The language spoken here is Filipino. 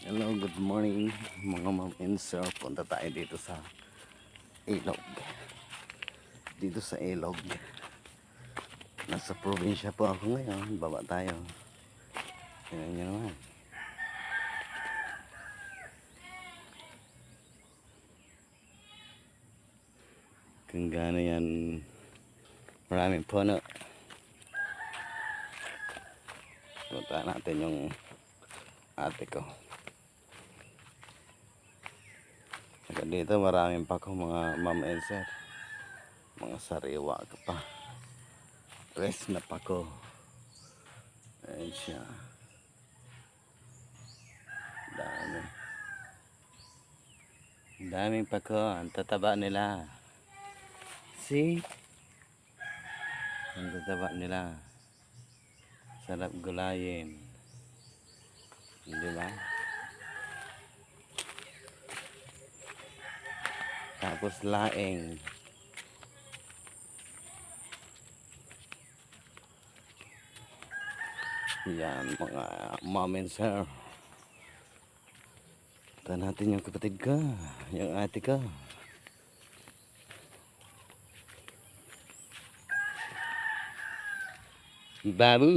Hello, good morning mga ma'am and sir. Punta tayo dito sa Ilog. Dito sa Ilog. Nasa probinsya po ako ngayon. Baba tayo. Tingnan nyo naman. Kung gaano yan, maraming puno. Punta natin yung ate ko. Dito maraming pa ko mga ma'am and sir. Mga sariwa ka pa. Rest na pa ko. Ayan siya. Dami. Daming pa ko. Ang tataba nila. See? Ang tataba nila. Sarap gulayin. Di ba? Tapos laing. Yan mga mom and sir. Ito natin yung kapatid ko. Yung ate ko. Babu.